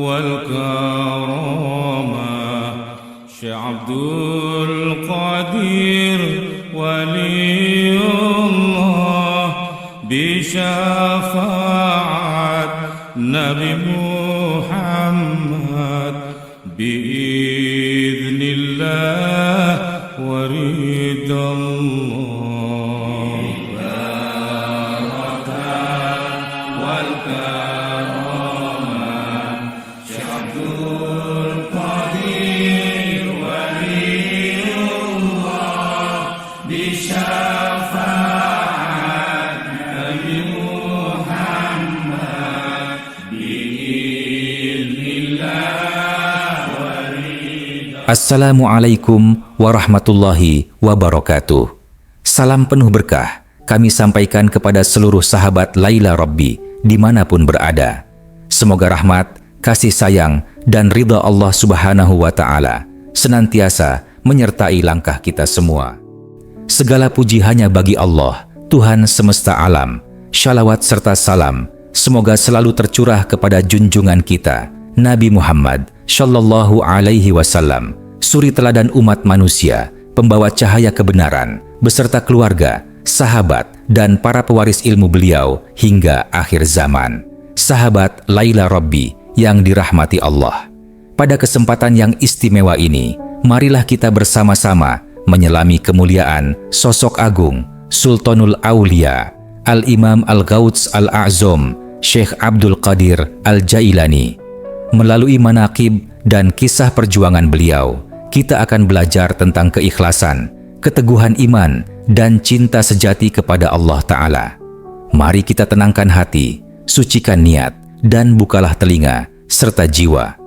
والكرامة شيخ عبد القادر ولي الله بشفاعة نبي محمد بإذن الله ورضا الله Assalamualaikum warahmatullahi wabarakatuh. Salam penuh berkah kami sampaikan kepada seluruh sahabat Laila Rabbi dimanapun berada. Semoga rahmat, kasih sayang, dan ridha Allah Subhanahu wa Ta'ala senantiasa menyertai langkah kita semua. Segala puji hanya bagi Allah, Tuhan semesta alam. Shalawat serta salam semoga selalu tercurah kepada junjungan kita, Nabi Muhammad Shallallahu Alaihi Wasallam, suri teladan umat manusia, pembawa cahaya kebenaran, beserta keluarga, sahabat, dan para pewaris ilmu beliau hingga akhir zaman. Sahabat Laila Rabbi yang dirahmati Allah. Pada kesempatan yang istimewa ini, marilah kita bersama-sama menyelami kemuliaan sosok agung, Sultanul Aulia, Al-Imam Al-Ghauts Al-A'zam, Syekh Abdul Qadir Al-Jailani. Melalui manaqib dan kisah perjuangan beliau, kita akan belajar tentang keikhlasan, keteguhan iman, dan cinta sejati kepada Allah Ta'ala. Mari kita tenangkan hati, sucikan niat, dan bukalah telinga serta jiwa,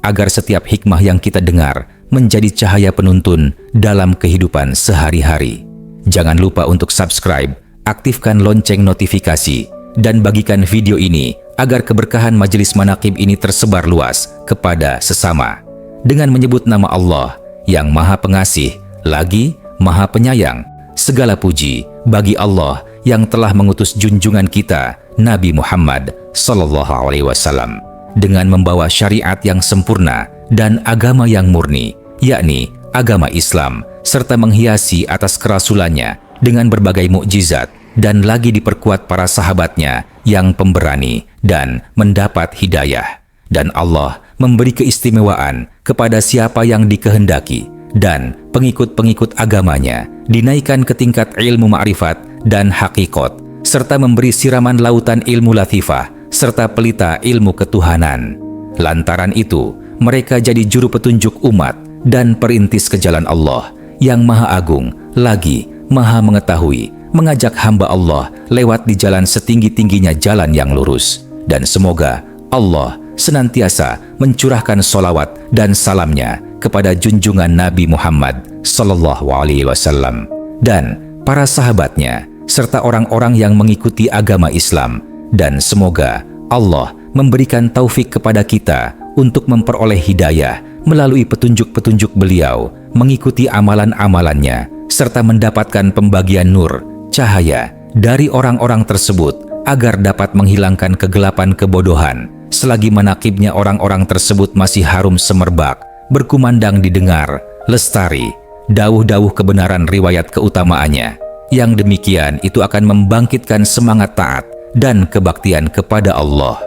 agar setiap hikmah yang kita dengar menjadi cahaya penuntun dalam kehidupan sehari-hari. Jangan lupa untuk subscribe, aktifkan lonceng notifikasi, dan bagikan video ini agar keberkahan majelis manaqib ini tersebar luas kepada sesama. Dengan menyebut nama Allah yang Maha Pengasih lagi Maha Penyayang, segala puji bagi Allah yang telah mengutus junjungan kita Nabi Muhammad Sallallahu Alaihi Wasallam dengan membawa syariat yang sempurna dan agama yang murni, yakni agama Islam, serta menghiasi atas kerasulannya dengan berbagai mukjizat, dan lagi diperkuat para sahabatnya yang pemberani dan mendapat hidayah. Dan Allah memberi keistimewaan kepada siapa yang dikehendaki, dan pengikut-pengikut agamanya dinaikkan ke tingkat ilmu ma'rifat dan hakikat, serta memberi siraman lautan ilmu latifah serta pelita ilmu ketuhanan. Lantaran itu, mereka jadi juru petunjuk umat dan perintis ke jalan Allah yang Maha Agung lagi Maha Mengetahui, mengajak hamba Allah lewat di jalan setinggi-tingginya jalan yang lurus. Dan semoga Allah senantiasa mencurahkan solawat dan salamnya kepada junjungan Nabi Muhammad Sallallahu Alaihi Wasallam dan para sahabatnya serta orang-orang yang mengikuti agama Islam. Dan semoga Allah memberikan taufik kepada kita untuk memperoleh hidayah melalui petunjuk-petunjuk beliau, mengikuti amalan-amalannya, serta mendapatkan pembagian nur, cahaya dari orang-orang tersebut agar dapat menghilangkan kegelapan kebodohan selagi manaqibnya orang-orang tersebut masih harum semerbak, berkumandang didengar, lestari, dawuh-dawuh kebenaran riwayat keutamaannya. Yang demikian itu akan membangkitkan semangat taat dan kebaktian kepada Allah.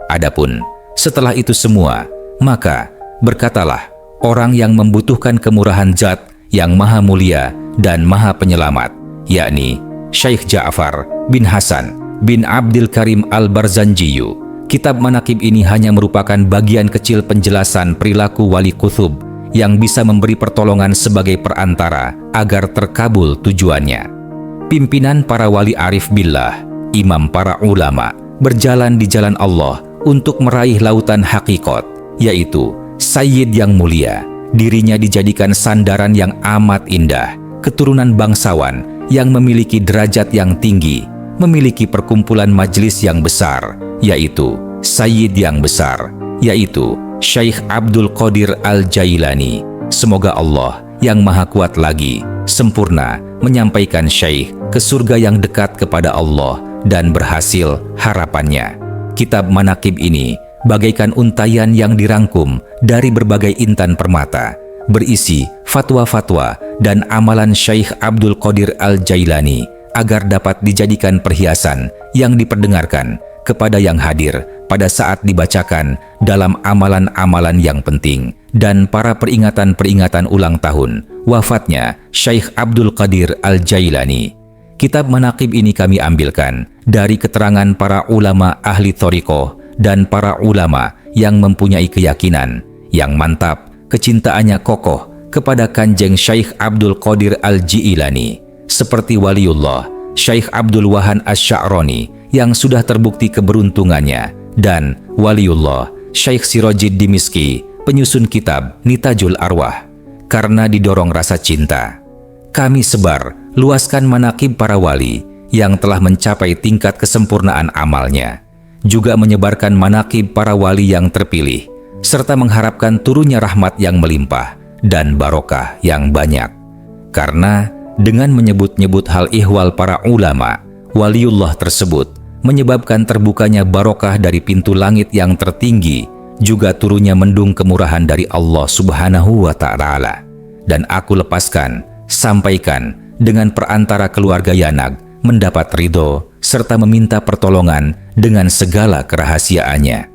Adapun setelah itu semua, maka berkatalah orang yang membutuhkan kemurahan zat yang maha mulia dan maha penyelamat, yakni Syekh Ja'far bin Hasan bin Abdul Karim Al-Barzanjiyu. Kitab manaqib ini hanya merupakan bagian kecil penjelasan perilaku wali kutub yang bisa memberi pertolongan sebagai perantara agar terkabul tujuannya. Pimpinan para wali arif billah, imam para ulama, berjalan di jalan Allah untuk meraih lautan hakikat, yaitu Sayyid yang mulia. Dirinya dijadikan sandaran yang amat indah, keturunan bangsawan yang memiliki derajat yang tinggi, memiliki perkumpulan majelis yang besar, yaitu Sayyid yang besar, yaitu Syekh Abdul Qadir Al-Jailani. Semoga Allah yang maha kuat lagi sempurna menyampaikan Syekh ke surga yang dekat kepada Allah dan berhasil harapannya. Kitab manaqib ini bagaikan untayan yang dirangkum dari berbagai intan permata, berisi fatwa-fatwa dan amalan Syekh Abdul Qadir Al-Jailani agar dapat dijadikan perhiasan yang diperdengarkan kepada yang hadir pada saat dibacakan dalam amalan-amalan yang penting dan para peringatan-peringatan ulang tahun wafatnya Syekh Abdul Qadir Al-Jailani. Kitab manaqib ini kami ambilkan dari keterangan para ulama ahli thariqah dan para ulama yang mempunyai keyakinan yang mantap, kecintaannya kokoh kepada Kanjeng Syekh Abdul Qadir Al-Jailani, seperti Waliullah Syekh Abdul Wahan Asy-Sya'rani yang sudah terbukti keberuntungannya, dan Waliullah Syekh Sirajid Dimiski, penyusun kitab Nitajul Arwah. Karena didorong rasa cinta, kami sebar luaskan manaqib para wali yang telah mencapai tingkat kesempurnaan amalnya, juga menyebarkan manaqib para wali yang terpilih, serta mengharapkan turunnya rahmat yang melimpah dan barokah yang banyak. Karena dengan menyebut-nyebut hal ihwal para ulama, waliullah tersebut menyebabkan terbukanya barokah dari pintu langit yang tertinggi, juga turunnya mendung kemurahan dari Allah Subhanahu wa Ta'ala. Dan aku lepaskan, sampaikan dengan perantara keluarga Yanag mendapat ridho serta meminta pertolongan dengan segala kerahasiaannya.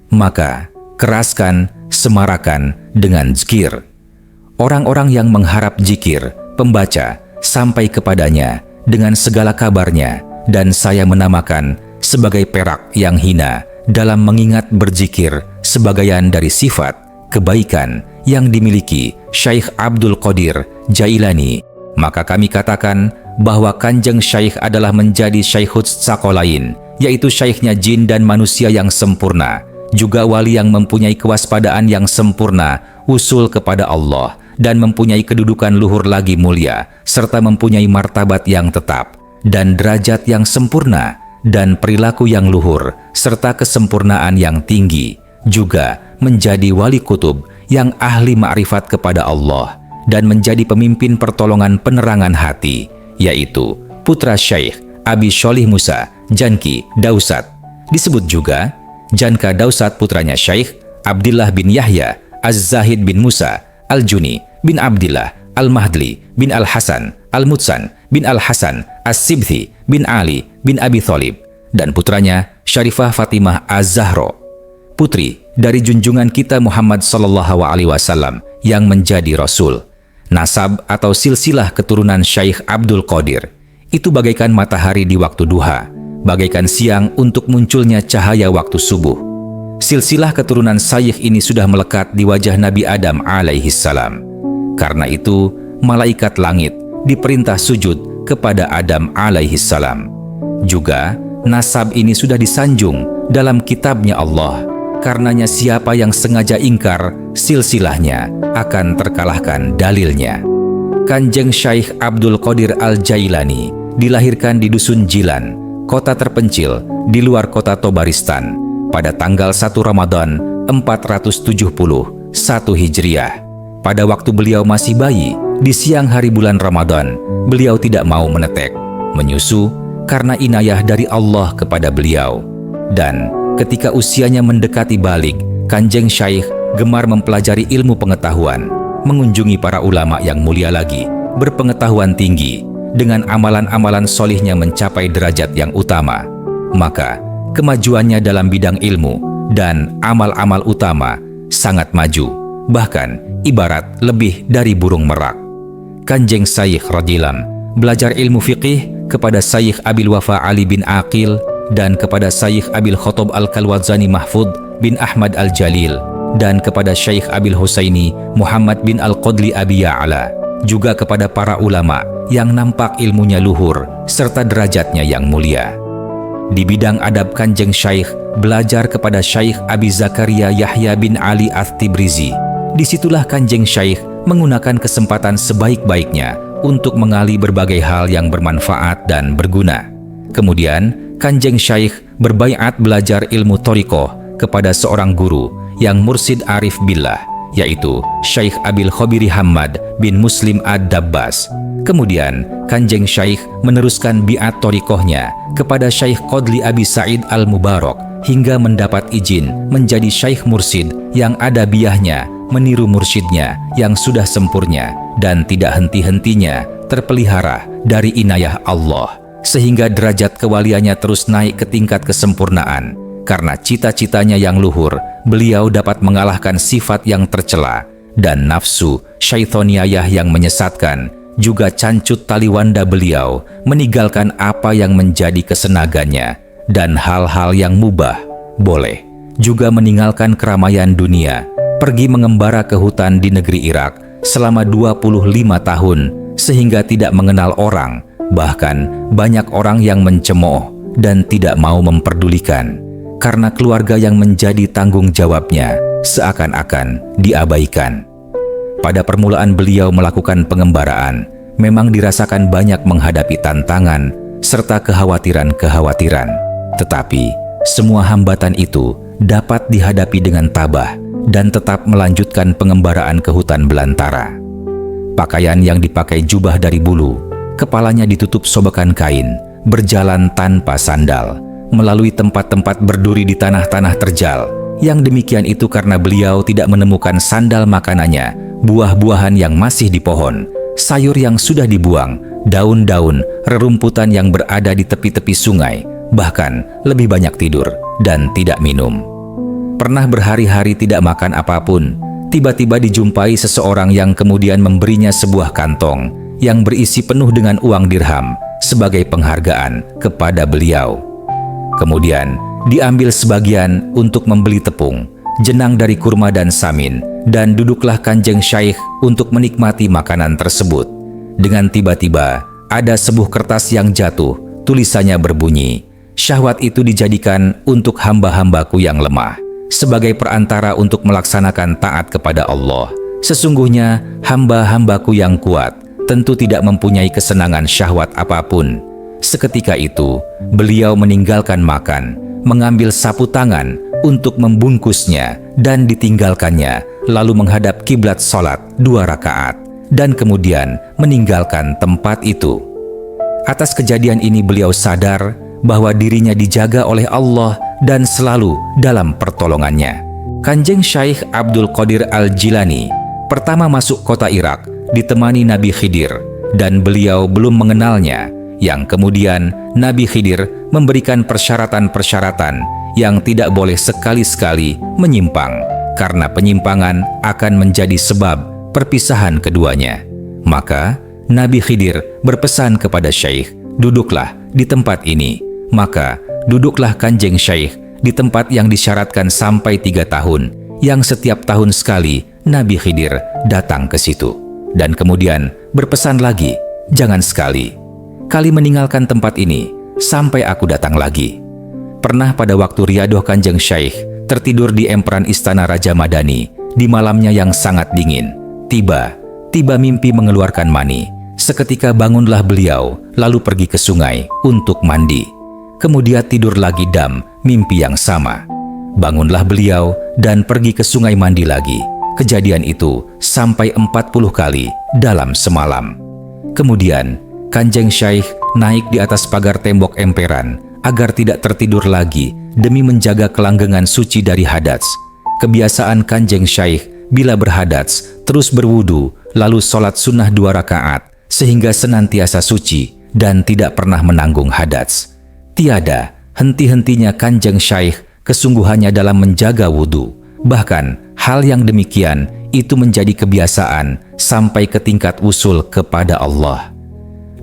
Maka keraskan, semarakan dengan zikir. Orang-orang yang mengharap zikir, pembaca, sampai kepadanya dengan segala kabarnya, dan saya menamakan sebagai perak yang hina dalam mengingat berzikir sebagian dari sifat kebaikan yang dimiliki Syekh Abdul Qadir Jailani. Maka kami katakan bahwa Kanjeng Syekh adalah menjadi Syekhut Tsaqalain, yaitu Syekhnya jin dan manusia yang sempurna, juga wali yang mempunyai kewaspadaan yang sempurna, usul kepada Allah, dan mempunyai kedudukan luhur lagi mulia, serta mempunyai martabat yang tetap, dan derajat yang sempurna, dan perilaku yang luhur, serta kesempurnaan yang tinggi, juga menjadi wali kutub yang ahli ma'rifat kepada Allah, dan menjadi pemimpin pertolongan penerangan hati, yaitu putra Syekh Abi Sholih Musa Janki Dausat. Disebut juga Janka Dausat putranya Syekh Abdillah bin Yahya Az-Zahid bin Musa Al-Juni bin Abdillah Al-Mahdli bin Al-Hasan Al-Mutsan bin Al-Hasan As-Sibthi bin Ali bin Abi Thalib, dan putranya Syarifah Fatimah Az-Zahra, putri dari junjungan kita Muhammad sallallahu alaihi wasallam yang menjadi Rasul. Nasab atau silsilah keturunan Syekh Abdul Qadir itu bagaikan matahari di waktu duha, bagaikan siang untuk munculnya cahaya waktu subuh. Silsilah keturunan Syekh ini sudah melekat di wajah Nabi Adam alaihi salam. Karena itu, malaikat langit diperintah sujud kepada Adam alaihi salam. Juga, nasab ini sudah disanjung dalam kitabnya Allah. Karenanya siapa yang sengaja ingkar silsilahnya akan terkalahkan dalilnya. Kanjeng Syekh Abdul Qadir Al-Jailani dilahirkan di Dusun Jilan, kota terpencil di luar kota Tobaristan, pada tanggal 1 Ramadan 471 Hijriah. Pada waktu beliau masih bayi, di siang hari bulan Ramadan, beliau tidak mau menetek, menyusu karena inayah dari Allah kepada beliau. Dan ketika usianya mendekati balik, Kanjeng Syekh gemar mempelajari ilmu pengetahuan, mengunjungi para ulama yang mulia lagi, berpengetahuan tinggi, dengan amalan-amalan solihnya mencapai derajat yang utama. Maka, kemajuannya dalam bidang ilmu dan amal-amal utama sangat maju, bahkan ibarat lebih dari burung merak. Kanjeng Syekh radhiyallahu belajar ilmu fiqih kepada Syekh Abil Wafa Ali bin Aqil dan kepada Syekh Abil Khotob Al-Kalwazani Mahfud bin Ahmad Al-Jalil, dan kepada Syekh Abil Husaini Muhammad bin Al-Qadli Abi Ya'la, juga kepada para ulama yang nampak ilmunya luhur serta derajatnya yang mulia. Di bidang adab, Kanjeng Syekh belajar kepada Syekh Abi Zakaria Yahya bin Ali At-Tibrizi. Disitulah Kanjeng Syekh menggunakan kesempatan sebaik-baiknya untuk mengali berbagai hal yang bermanfaat dan berguna. Kemudian Kanjeng Syekh berbaiat belajar ilmu thariqah kepada seorang guru yang mursid arif billah, yaitu Syekh Abil Khobiri Hamad bin Muslim Ad-Dabbas. Kemudian Kanjeng Syekh meneruskan biat thariqahnya kepada Syekh Qadli Abi Sa'id Al-Mubarak hingga mendapat izin menjadi syaikh mursyid yang ada biyahnya meniru mursyidnya yang sudah sempurna dan tidak henti-hentinya terpelihara dari inayah Allah, sehingga derajat kewaliannya terus naik ke tingkat kesempurnaan. Karena cita-citanya yang luhur, beliau dapat mengalahkan sifat yang tercela dan nafsu syaitoniayah yang menyesatkan, juga cancut taliwanda beliau meninggalkan apa yang menjadi kesenaganya dan hal-hal yang mubah, boleh, juga meninggalkan keramaian dunia, pergi mengembara ke hutan di negeri Irak selama 25 tahun sehingga tidak mengenal orang, bahkan banyak orang yang mencemooh dan tidak mau memperdulikan karena keluarga yang menjadi tanggung jawabnya seakan-akan diabaikan. Pada permulaan beliau melakukan pengembaraan, memang dirasakan banyak menghadapi tantangan serta kekhawatiran-kekhawatiran. Tetapi, semua hambatan itu dapat dihadapi dengan tabah dan tetap melanjutkan pengembaraan ke hutan belantara. Pakaian yang dipakai jubah dari bulu, kepalanya ditutup sobekan kain, berjalan tanpa sandal, melalui tempat-tempat berduri di tanah-tanah terjal. Yang demikian itu karena beliau tidak menemukan sandal makanannya, buah-buahan yang masih di pohon, sayur yang sudah dibuang, daun-daun, rerumputan yang berada di tepi-tepi sungai, bahkan lebih banyak tidur dan tidak minum. Pernah berhari-hari tidak makan apapun, tiba-tiba dijumpai seseorang yang kemudian memberinya sebuah kantong yang berisi penuh dengan uang dirham sebagai penghargaan kepada beliau. Kemudian diambil sebagian untuk membeli tepung, jenang dari kurma dan samin, dan duduklah Kanjeng Syaikh untuk menikmati makanan tersebut. Dengan tiba-tiba ada sebuah kertas yang jatuh, tulisannya berbunyi, "Syahwat itu dijadikan untuk hamba-hambaku yang lemah, sebagai perantara untuk melaksanakan taat kepada Allah. Sesungguhnya hamba-hambaku yang kuat tentu tidak mempunyai kesenangan syahwat apapun." Seketika itu, beliau meninggalkan makan, mengambil sapu tangan untuk membungkusnya dan ditinggalkannya, lalu menghadap kiblat sholat 2 rakaat, dan kemudian meninggalkan tempat itu. Atas kejadian ini beliau sadar bahwa dirinya dijaga oleh Allah dan selalu dalam pertolongannya. Kanjeng Syaikh Abdul Qadir Al-Jilani pertama masuk kota Irak ditemani Nabi Khidir, dan beliau belum mengenalnya, yang kemudian Nabi Khidir memberikan persyaratan-persyaratan yang tidak boleh sekali-sekali menyimpang, karena penyimpangan akan menjadi sebab perpisahan keduanya. Maka Nabi Khidir berpesan kepada Syekh, "Duduklah di tempat ini." Maka duduklah Kanjeng Syekh di tempat yang disyaratkan sampai 3 tahun, yang setiap tahun sekali Nabi Khidir datang ke situ. Dan kemudian berpesan lagi, "Jangan sekali kali meninggalkan tempat ini sampai aku datang lagi." Pernah pada waktu riadoh Kanjeng Syaikh tertidur di emperan istana Raja Madani di malamnya yang sangat dingin, tiba mimpi mengeluarkan mani. Seketika bangunlah beliau lalu pergi ke sungai untuk mandi. Kemudian tidur lagi mimpi yang sama. Bangunlah beliau dan pergi ke sungai mandi lagi. Kejadian itu sampai 40 kali dalam semalam. Kemudian Kanjeng Syaikh naik di atas pagar tembok emperan agar tidak tertidur lagi demi menjaga kelanggengan suci dari hadats. Kebiasaan Kanjeng Syaikh bila berhadats terus berwudu lalu sholat sunnah 2 rakaat sehingga senantiasa suci dan tidak pernah menanggung hadats. Tiada henti-hentinya Kanjeng Syaikh kesungguhannya dalam menjaga wudu. Bahkan hal yang demikian itu menjadi kebiasaan sampai ke tingkat usul kepada Allah.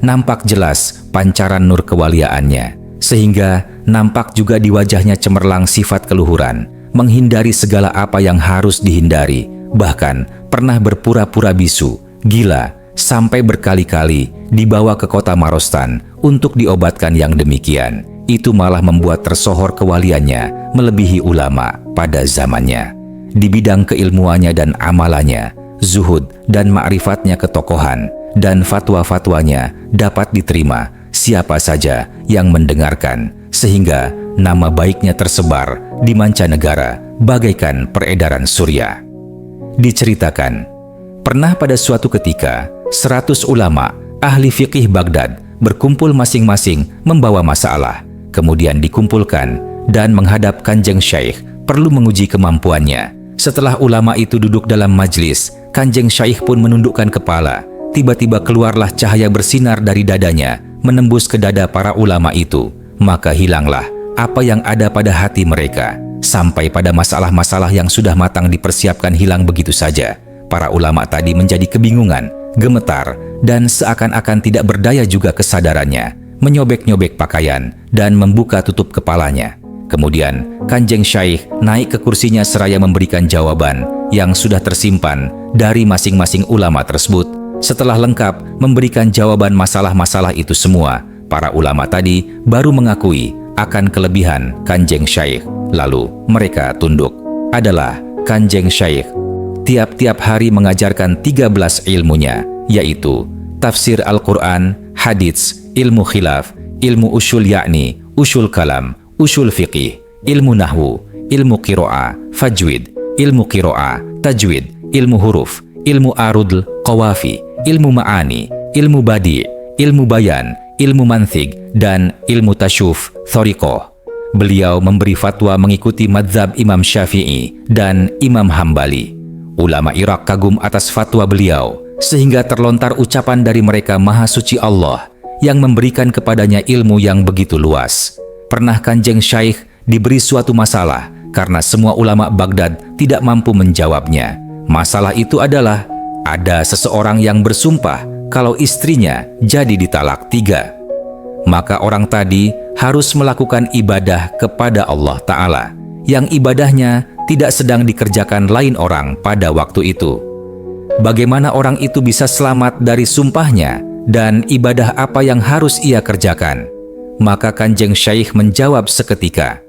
Nampak jelas pancaran nur kewaliaannya, sehingga nampak juga di wajahnya cemerlang sifat keluhuran, menghindari segala apa yang harus dihindari, bahkan pernah berpura-pura bisu, gila, sampai berkali-kali dibawa ke kota Marostan untuk diobatkan. Yang demikian itu malah membuat tersohor kewaliannya melebihi ulama pada zamannya. Di bidang keilmuannya dan amalannya, zuhud dan ma'rifatnya ketokohan, dan fatwa-fatwanya dapat diterima siapa saja yang mendengarkan, sehingga nama baiknya tersebar di mancanegara bagaikan peredaran surya. Diceritakan, pernah pada suatu ketika 100 ulama ahli fikih Baghdad berkumpul masing-masing membawa masalah, kemudian dikumpulkan dan menghadap Kanjeng Syaikh perlu menguji kemampuannya. Setelah ulama itu duduk dalam majlis, Kanjeng Syaikh pun menundukkan kepala. Tiba-tiba keluarlah cahaya bersinar dari dadanya, menembus ke dada para ulama itu. Maka hilanglah apa yang ada pada hati mereka. Sampai pada masalah-masalah yang sudah matang dipersiapkan hilang begitu saja. Para ulama tadi menjadi kebingungan, gemetar, dan seakan-akan tidak berdaya juga kesadarannya. Menyobek-nyobek pakaian dan membuka tutup kepalanya. Kemudian Kanjeng Syaikh naik ke kursinya seraya memberikan jawaban yang sudah tersimpan dari masing-masing ulama tersebut. Setelah lengkap memberikan jawaban masalah-masalah itu semua, para ulama tadi baru mengakui akan kelebihan Kanjeng Syaikh. Lalu mereka tunduk. Adalah Kanjeng Syaikh tiap-tiap hari mengajarkan 13 ilmunya, yaitu tafsir Al-Quran, hadits, ilmu khilaf, ilmu usul yakni usul kalam, usul fiqih, ilmu nahwu, ilmu qiraah, fajwid, ilmu qiraah, tajwid, ilmu huruf, ilmu arudl, qawafi, ilmu ma'ani, ilmu badi', ilmu bayan, ilmu manthig, dan ilmu tasyuf, thoriqoh. Beliau memberi fatwa mengikuti madzhab Imam Syafi'i dan Imam Hambali. Ulama Irak kagum atas fatwa beliau, sehingga terlontar ucapan dari mereka Maha Suci Allah yang memberikan kepadanya ilmu yang begitu luas. Pernah Kanjeng Syaikh diberi suatu masalah karena semua ulama Baghdad tidak mampu menjawabnya. Masalah itu adalah ada seseorang yang bersumpah kalau istrinya jadi ditalak 3. Maka orang tadi harus melakukan ibadah kepada Allah Ta'ala, yang ibadahnya tidak sedang dikerjakan lain orang pada waktu itu. Bagaimana orang itu bisa selamat dari sumpahnya dan ibadah apa yang harus ia kerjakan? Maka Kanjeng Syaikh menjawab seketika,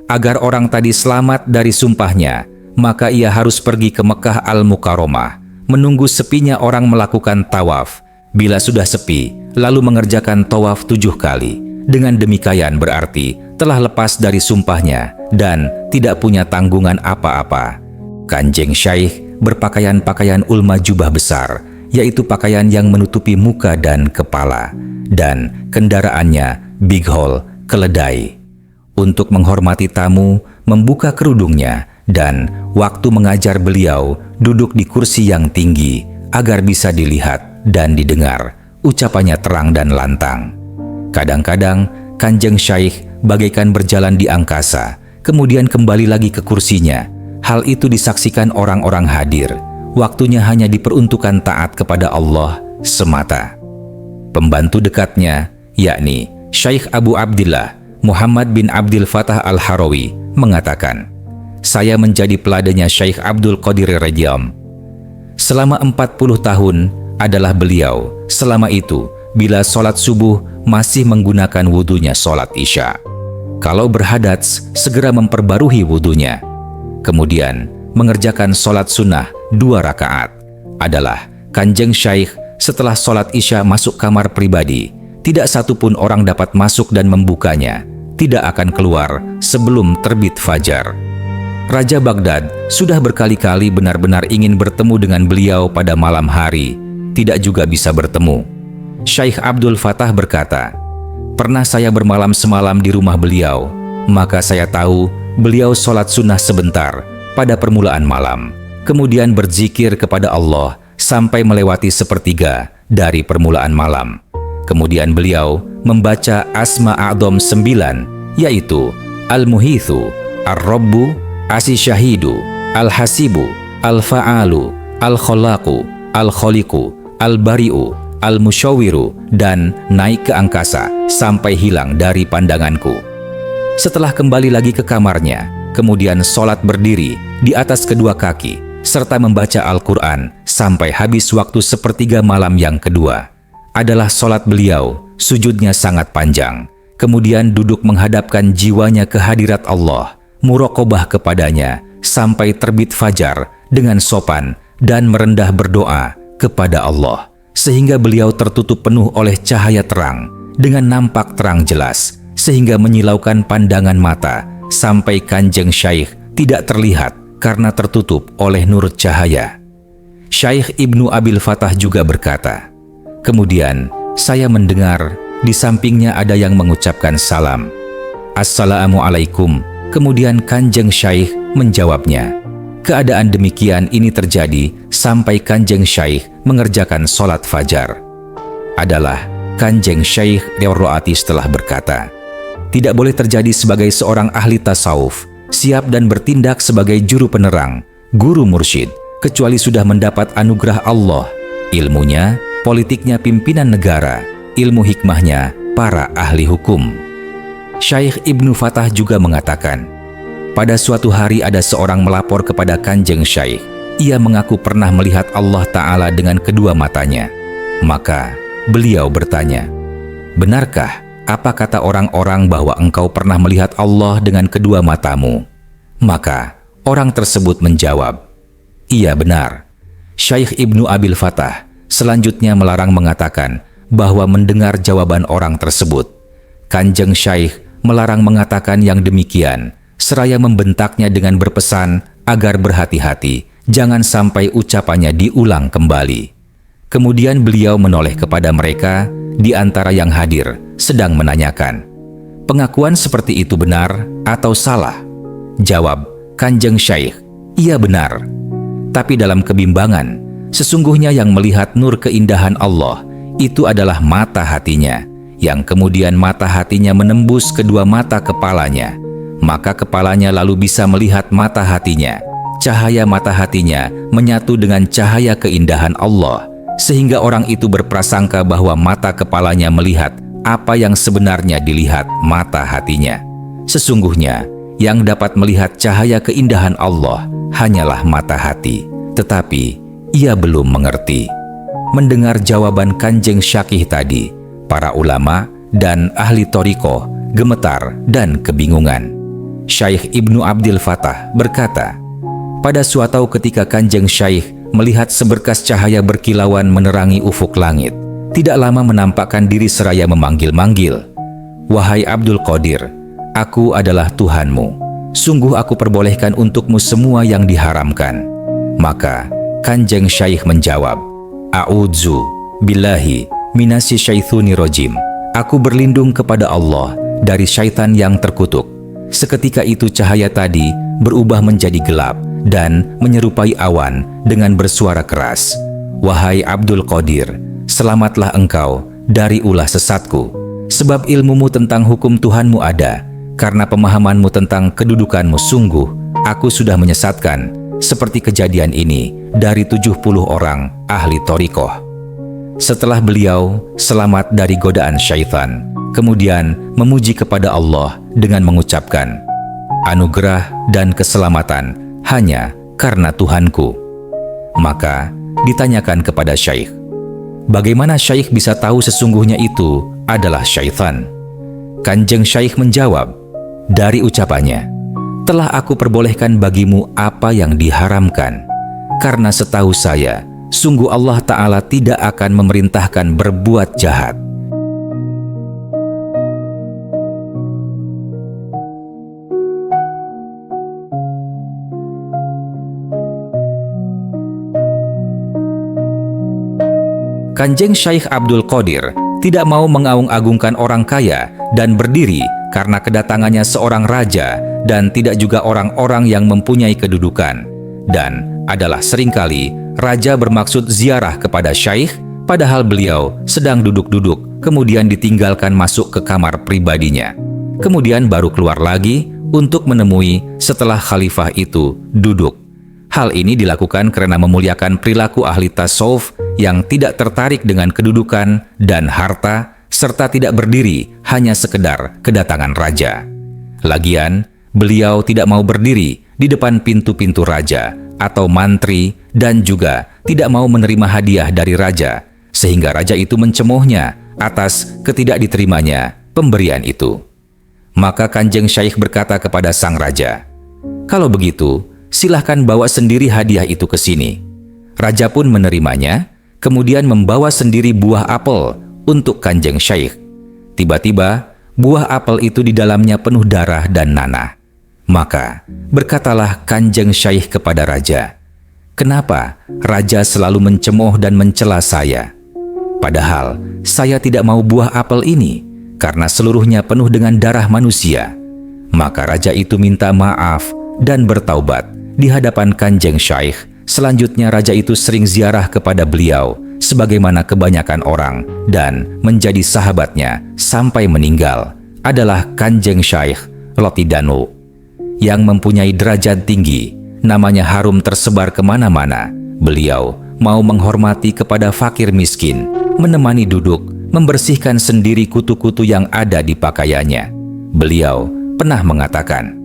agar orang tadi selamat dari sumpahnya, maka ia harus pergi ke Mekah Al-Mukarramah, menunggu sepinya orang melakukan tawaf. Bila sudah sepi, lalu mengerjakan tawaf 7 kali. Dengan demikian berarti telah lepas dari sumpahnya dan tidak punya tanggungan apa-apa. Kanjeng Syaikh berpakaian pakaian ulma jubah besar, yaitu pakaian yang menutupi muka dan kepala, dan kendaraannya bighol, keledai. Untuk menghormati tamu, membuka kerudungnya, dan waktu mengajar beliau duduk di kursi yang tinggi agar bisa dilihat dan didengar ucapannya terang dan lantang. Kadang-kadang Kanjeng Syaikh bagaikan berjalan di angkasa, kemudian kembali lagi ke kursinya. Hal itu disaksikan orang-orang hadir. Waktunya hanya diperuntukkan taat kepada Allah semata. Pembantu dekatnya, yakni Syekh Abu Abdillah Muhammad bin Abdul Fattah Al-Harawi, mengatakan, saya menjadi peladanya Syekh Abdul Qadir Rejam. Selama 40 tahun adalah beliau. Selama itu, bila sholat subuh masih menggunakan wudunya sholat isya. Kalau berhadats, segera memperbarui wudunya. Kemudian, mengerjakan sholat sunnah 2 rakaat. Adalah Kanjeng Syaikh setelah sholat isya masuk kamar pribadi. Tidak satupun orang dapat masuk dan membukanya. Tidak akan keluar sebelum terbit fajar. Raja Baghdad sudah berkali-kali benar-benar ingin bertemu dengan beliau pada malam hari. Tidak juga bisa bertemu. Syekh Abdul Fattah berkata, pernah saya bermalam semalam di rumah beliau, maka saya tahu beliau sholat sunnah sebentar pada permulaan malam, kemudian berzikir kepada Allah sampai melewati sepertiga dari permulaan malam. Kemudian beliau membaca Asma A'dham 9, yaitu Al-Muhithu, Ar-Rabbu, As-Syahidu, Al-Hasibu, Al-Fa'alu, Al-Khalaqu, Al-Khaliqu, Al-Bari'u, Al-Musyawiru, dan naik ke angkasa sampai hilang dari pandanganku. Setelah kembali lagi ke kamarnya, kemudian sholat berdiri di atas kedua kaki, serta membaca Al-Quran sampai habis waktu sepertiga malam yang kedua. Adalah sholat beliau, sujudnya sangat panjang. Kemudian duduk menghadapkan jiwanya ke hadirat Allah, muraqabah kepadanya sampai terbit fajar dengan sopan dan merendah berdoa kepada Allah, sehingga beliau tertutup penuh oleh cahaya terang dengan nampak terang jelas, sehingga menyilaukan pandangan mata sampai Kanjeng Syaikh tidak terlihat karena tertutup oleh nur cahaya. Syekh Ibnu Abil Fattah juga berkata, kemudian saya mendengar di sampingnya ada yang mengucapkan salam. "Assalamualaikum." Kemudian Kanjeng Syaikh menjawabnya. Keadaan demikian ini terjadi sampai Kanjeng Syaikh mengerjakan sholat fajar. Adalah Kanjeng Syaikh Riwroati setelah berkata, "Tidak boleh terjadi sebagai seorang ahli tasawuf, siap dan bertindak sebagai juru penerang, guru mursyid, kecuali sudah mendapat anugerah Allah, ilmunya, politiknya pimpinan negara, ilmu hikmahnya para ahli hukum." Syaikh Ibnu Fathah juga mengatakan, pada suatu hari ada seorang melapor kepada Kanjeng Syaikh. Ia mengaku pernah melihat Allah Ta'ala dengan kedua matanya. Maka beliau bertanya, "Benarkah apa kata orang-orang bahwa engkau pernah melihat Allah dengan kedua matamu?" Maka orang tersebut menjawab, "Iya benar." Syaikh Ibnu Abil Fathah selanjutnya melarang mengatakan bahwa mendengar jawaban orang tersebut. Kanjeng Syaikh melarang mengatakan yang demikian, seraya membentaknya dengan berpesan agar berhati-hati, jangan sampai ucapannya diulang kembali. Kemudian beliau menoleh kepada mereka di antara yang hadir, sedang menanyakan, "Pengakuan seperti itu benar atau salah?" Jawab Kanjeng Syaikh, "Iya benar." Tapi dalam kebimbangan, sesungguhnya yang melihat nur keindahan Allah itu adalah mata hatinya, yang kemudian mata hatinya menembus kedua mata kepalanya. Maka kepalanya lalu bisa melihat mata hatinya. Cahaya mata hatinya menyatu dengan cahaya keindahan Allah, sehingga orang itu berprasangka bahwa mata kepalanya melihat apa yang sebenarnya dilihat mata hatinya. Sesungguhnya, yang dapat melihat cahaya keindahan Allah hanyalah mata hati. Tetapi, ia belum mengerti. Mendengar jawaban Kanjeng Syaikh tadi, para ulama dan ahli thariqah gemetar dan kebingungan. Syaikh Ibnu Abdil Fathah berkata, pada suatu ketika Kanjeng Syaikh melihat seberkas cahaya berkilauan menerangi ufuk langit, tidak lama menampakkan diri seraya memanggil-manggil, "Wahai Abdul Qadir, aku adalah Tuhanmu. Sungguh aku perbolehkan untukmu semua yang diharamkan." Maka Kanjeng Syaikh menjawab, "A'udzu billahi minasy syaithanir rajim." Aku berlindung kepada Allah dari syaitan yang terkutuk. Seketika itu cahaya tadi berubah menjadi gelap dan menyerupai awan dengan bersuara keras, "Wahai Abdul Qadir, selamatlah engkau dari ulah sesatku. Sebab ilmumu tentang hukum Tuhanmu ada, karena pemahamanmu tentang kedudukanmu sungguh, aku sudah menyesatkan seperti kejadian ini dari 70 orang ahli thariqah." Setelah beliau selamat dari godaan syaitan, kemudian memuji kepada Allah dengan mengucapkan, "Anugerah dan keselamatan hanya karena Tuhanku." Maka ditanyakan kepada Syaikh, bagaimana Syaikh bisa tahu sesungguhnya itu adalah syaitan? Kanjeng Syaikh menjawab, dari ucapannya, "Telah aku perbolehkan bagimu apa yang diharamkan, karena setahu saya, sungguh Allah Ta'ala tidak akan memerintahkan berbuat jahat." Kanjeng Syaikh Abdul Qadir tidak mau mengagung-agungkan orang kaya dan berdiri karena kedatangannya seorang raja dan tidak juga orang-orang yang mempunyai kedudukan. Dan adalah seringkali raja bermaksud ziarah kepada Syaikh, padahal beliau sedang duduk-duduk, kemudian ditinggalkan masuk ke kamar pribadinya. Kemudian baru keluar lagi untuk menemui setelah khalifah itu duduk. Hal ini dilakukan karena memuliakan perilaku ahli tasawuf yang tidak tertarik dengan kedudukan dan harta, serta tidak berdiri hanya sekedar kedatangan raja. Lagian, beliau tidak mau berdiri di depan pintu-pintu raja atau mantri dan juga tidak mau menerima hadiah dari raja, sehingga raja itu mencemoohnya atas ketidakditerimanya pemberian itu. Maka Kanjeng Syaikh berkata kepada sang raja, "Kalau begitu, silahkan bawa sendiri hadiah itu ke sini." Raja pun menerimanya, kemudian membawa sendiri buah apel untuk Kanjeng Syaikh. Tiba-tiba, buah apel itu di dalamnya penuh darah dan nanah. Maka berkatalah Kanjeng Syaikh kepada raja, "Kenapa raja selalu mencemooh dan mencela saya? Padahal saya tidak mau buah apel ini, karena seluruhnya penuh dengan darah manusia. Maka raja itu minta maaf dan bertaubat di hadapan Kanjeng Syaikh. Selanjutnya raja itu sering ziarah kepada beliau sebagaimana kebanyakan orang dan menjadi sahabatnya sampai meninggal adalah Kanjeng Syaikh Lotidanu yang mempunyai derajat tinggi, namanya harum tersebar kemana-mana. Beliau mau menghormati kepada fakir miskin, menemani duduk, membersihkan sendiri kutu-kutu yang ada di pakaiannya. Beliau pernah mengatakan,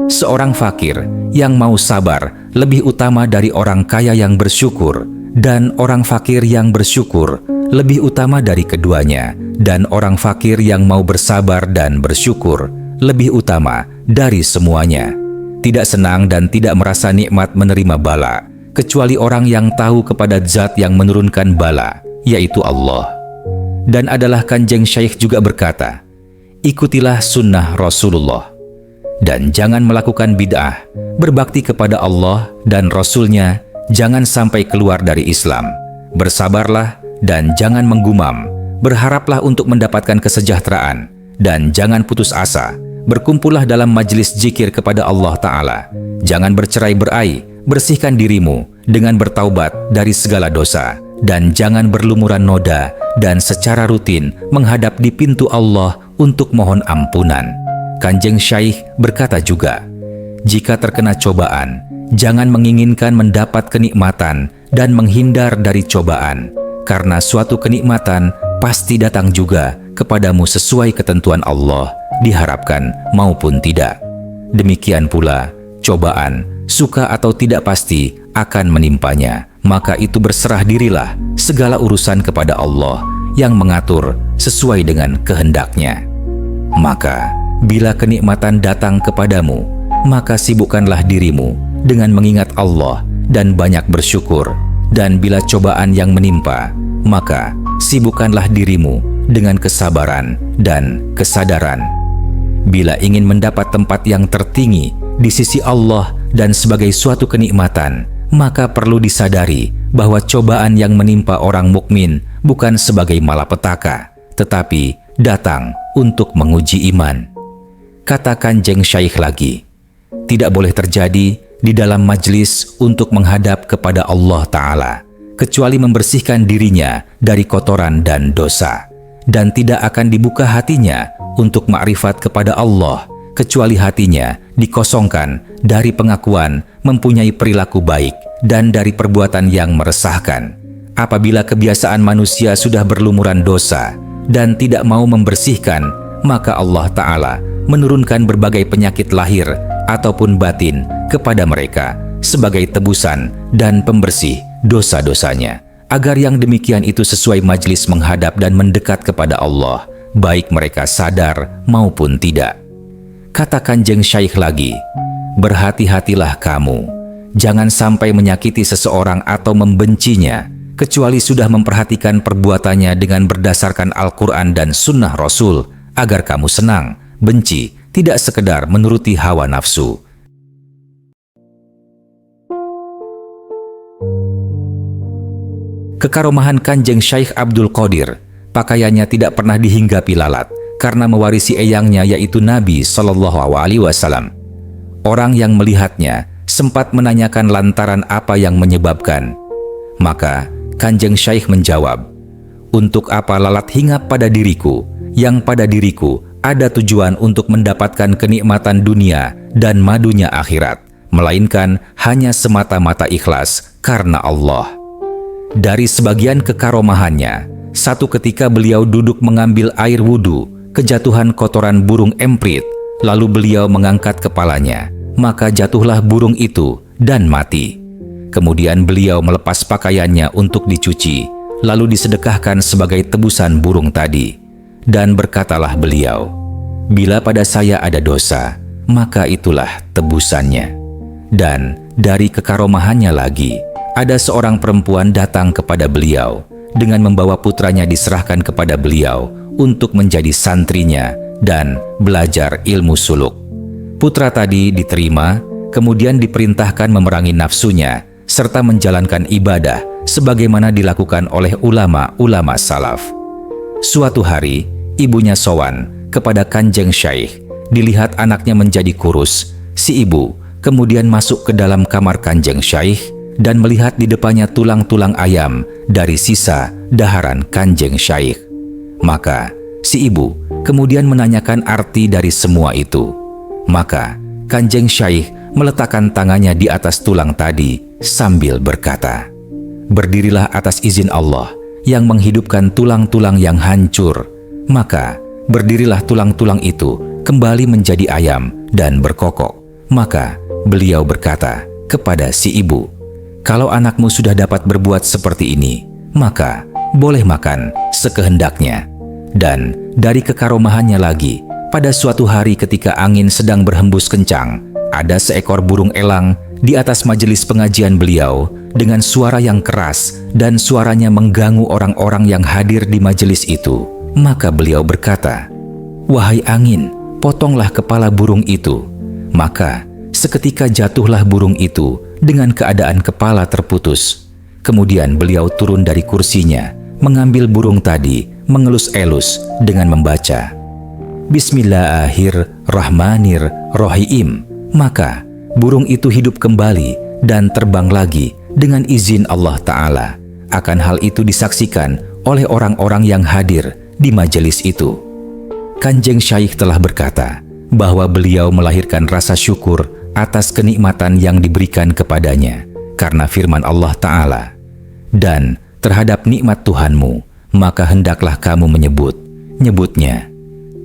seorang fakir yang mau sabar lebih utama dari orang kaya yang bersyukur, dan orang fakir yang bersyukur lebih utama dari keduanya, dan orang fakir yang mau bersabar dan bersyukur lebih utama dari semuanya. Tidak senang dan tidak merasa nikmat menerima bala, kecuali orang yang tahu kepada zat yang menurunkan bala, yaitu Allah. Dan adalah Kanjeng Syaikh juga berkata, ikutilah sunnah Rasulullah, dan jangan melakukan bid'ah, berbakti kepada Allah dan Rasul-Nya, jangan sampai keluar dari Islam, bersabarlah dan jangan menggumam, berharaplah untuk mendapatkan kesejahteraan, dan jangan putus asa, berkumpullah dalam majlis zikir kepada Allah Ta'ala, jangan bercerai-berai, bersihkan dirimu dengan bertaubat dari segala dosa, dan jangan berlumuran noda, dan secara rutin menghadap di pintu Allah untuk mohon ampunan. Kanjeng Syaikh berkata juga, jika terkena cobaan, jangan menginginkan mendapat kenikmatan dan menghindar dari cobaan, karena suatu kenikmatan pasti datang juga kepadamu sesuai ketentuan Allah, diharapkan maupun tidak. Demikian pula, cobaan, suka atau tidak pasti akan menimpanya, maka itu berserah dirilah segala urusan kepada Allah yang mengatur sesuai dengan kehendaknya. Maka, bila kenikmatan datang kepadamu, maka sibukkanlah dirimu dengan mengingat Allah dan banyak bersyukur. Dan bila cobaan yang menimpa, maka sibukkanlah dirimu dengan kesabaran dan kesadaran. Bila ingin mendapat tempat yang tertinggi di sisi Allah dan sebagai suatu kenikmatan, maka perlu disadari bahwa cobaan yang menimpa orang mukmin bukan sebagai malapetaka, tetapi datang untuk menguji iman. Kata Kanjeng Syaikh lagi, tidak boleh terjadi di dalam majlis untuk menghadap kepada Allah Ta'ala, kecuali membersihkan dirinya dari kotoran dan dosa, dan tidak akan dibuka hatinya untuk makrifat kepada Allah, kecuali hatinya dikosongkan dari pengakuan mempunyai perilaku baik dan dari perbuatan yang meresahkan. Apabila kebiasaan manusia sudah berlumuran dosa dan tidak mau membersihkan, maka Allah Ta'ala menurunkan berbagai penyakit lahir ataupun batin kepada mereka sebagai tebusan dan pembersih dosa-dosanya, agar yang demikian itu sesuai majlis menghadap dan mendekat kepada Allah, baik mereka sadar maupun tidak. Kata Kanjeng Syaikh lagi, berhati-hatilah kamu, jangan sampai menyakiti seseorang atau membencinya, kecuali sudah memperhatikan perbuatannya dengan berdasarkan Al-Quran dan Sunnah Rasul, agar kamu senang, benci, tidak sekedar menuruti hawa nafsu. Kekaromahan Kanjeng Syaikh Abdul Qadir, pakaiannya tidak pernah dihinggapi lalat karena mewarisi eyangnya yaitu Nabi SAW. Orang yang melihatnya sempat menanyakan lantaran apa yang menyebabkan. Maka Kanjeng Syaikh menjawab, untuk apa lalat hinggap pada diriku, yang pada diriku ada tujuan untuk mendapatkan kenikmatan dunia dan madunya akhirat, melainkan hanya semata-mata ikhlas karena Allah. Dari sebagian kekaromahannya, satu ketika beliau duduk mengambil air wudhu, kejatuhan kotoran burung emprit, lalu beliau mengangkat kepalanya, maka jatuhlah burung itu dan mati. Kemudian beliau melepas pakaiannya untuk dicuci, lalu disedekahkan sebagai tebusan burung tadi. Dan berkatalah beliau, bila pada saya ada dosa, maka itulah tebusannya. Dan dari kekaromahannya lagi, ada seorang perempuan datang kepada beliau dengan membawa putranya diserahkan kepada beliau untuk menjadi santrinya dan belajar ilmu suluk. Putra tadi diterima, kemudian diperintahkan memerangi nafsunya serta menjalankan ibadah sebagaimana dilakukan oleh ulama-ulama salaf. Suatu hari, ibunya sowan kepada Kanjeng Syaikh dilihat anaknya menjadi kurus, si ibu kemudian masuk ke dalam kamar Kanjeng Syaikh dan melihat di depannya tulang-tulang ayam dari sisa daharan Kanjeng Syaikh. Maka si ibu kemudian menanyakan arti dari semua itu. Maka Kanjeng Syaikh meletakkan tangannya di atas tulang tadi sambil berkata, "Berdirilah atas izin Allah yang menghidupkan tulang-tulang yang hancur." Maka berdirilah tulang-tulang itu kembali menjadi ayam dan berkokok. Maka beliau berkata kepada si ibu, "Kalau anakmu sudah dapat berbuat seperti ini, maka boleh makan sekehendaknya." Dan dari kekaromahannya lagi, pada suatu hari ketika angin sedang berhembus kencang, ada seekor burung elang di atas majelis pengajian beliau dengan suara yang keras dan suaranya mengganggu orang-orang yang hadir di majelis itu. Maka beliau berkata, "Wahai angin, potonglah kepala burung itu." Maka seketika jatuhlah burung itu dengan keadaan kepala terputus. Kemudian beliau turun dari kursinya, mengambil burung tadi, mengelus-elus dengan membaca, "Bismillahirrahmanirrahim." Maka burung itu hidup kembali dan terbang lagi dengan izin Allah Ta'ala. Akan hal itu disaksikan oleh orang-orang yang hadir di majelis itu. Kanjeng Syaikh telah berkata bahwa beliau melahirkan rasa syukur atas kenikmatan yang diberikan kepadanya karena firman Allah Ta'ala, "Dan terhadap nikmat Tuhanmu, maka hendaklah kamu nyebutnya.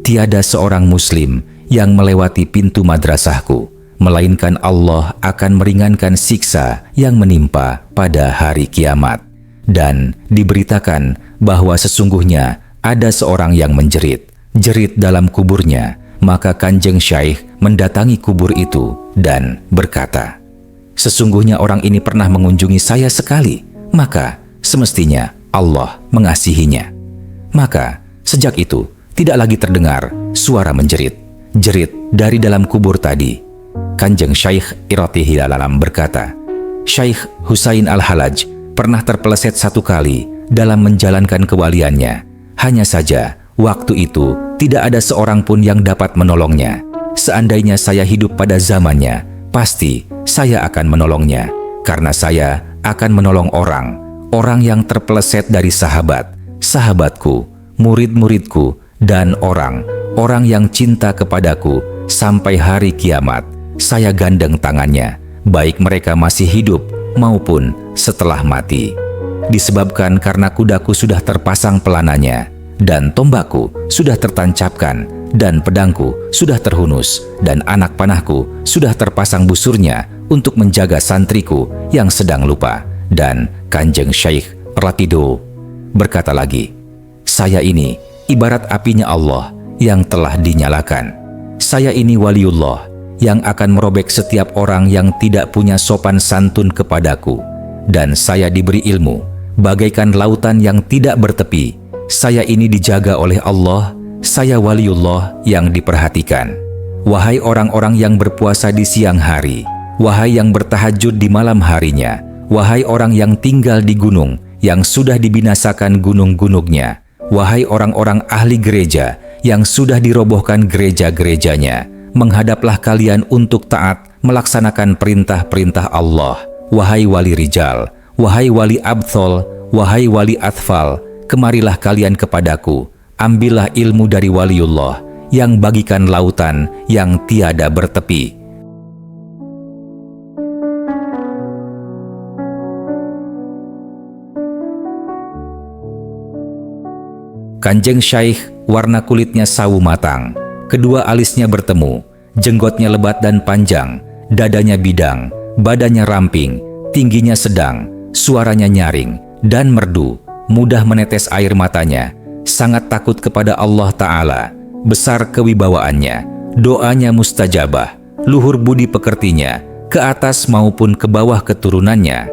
Tiada seorang muslim yang melewati pintu madrasahku, melainkan Allah akan meringankan siksa yang menimpa pada hari kiamat." Dan diberitakan bahwa sesungguhnya ada seorang yang jerit dalam kuburnya. Maka Kanjeng Syaikh mendatangi kubur itu dan berkata, "Sesungguhnya orang ini pernah mengunjungi saya sekali, maka semestinya Allah mengasihinya." Maka sejak itu tidak lagi terdengar suara jerit dari dalam kubur tadi. Kanjeng Syaikh Iratihi Alam berkata, Syaikh Husain Al-Halaj pernah terpeleset satu kali dalam menjalankan kewaliannya. Hanya saja waktu itu tidak ada seorang pun yang dapat menolongnya. Seandainya saya hidup pada zamannya, pasti saya akan menolongnya, karena saya akan menolong orang yang terpeleset dari sahabatku, murid-muridku, dan orang yang cinta kepadaku sampai hari kiamat. Saya gandeng tangannya, baik mereka masih hidup maupun setelah mati. Disebabkan karena kudaku sudah terpasang pelananya, dan tombakku sudah tertancapkan, dan pedangku sudah terhunus, dan anak panahku sudah terpasang busurnya untuk menjaga santriku yang sedang lupa. Dan Kanjeng Syaikh Ratido berkata lagi, "Saya ini ibarat apinya Allah yang telah dinyalakan. Saya ini waliullah yang akan merobek setiap orang yang tidak punya sopan santun kepadaku. Dan saya diberi ilmu bagaikan lautan yang tidak bertepi. Saya ini dijaga oleh Allah. Saya waliullah yang diperhatikan. Wahai orang-orang yang berpuasa di siang hari, wahai yang bertahajud di malam harinya, wahai orang yang tinggal di gunung yang sudah dibinasakan gunung-gunungnya, wahai orang-orang ahli gereja yang sudah dirobohkan gereja-gerejanya, menghadaplah kalian untuk taat melaksanakan perintah-perintah Allah. Wahai wali rijal, wahai wali abthol, wahai wali atfal, kemarilah kalian kepadaku, ambillah ilmu dari waliullah yang bagikan lautan yang tiada bertepi." Kanjeng Syaikh warna kulitnya sawu matang, kedua alisnya bertemu, jenggotnya lebat dan panjang, dadanya bidang, badannya ramping, tingginya sedang, suaranya nyaring dan merdu, mudah menetes air matanya, sangat takut kepada Allah Ta'ala, besar kewibawaannya, doanya mustajabah, luhur budi pekertinya, ke atas maupun ke bawah keturunannya.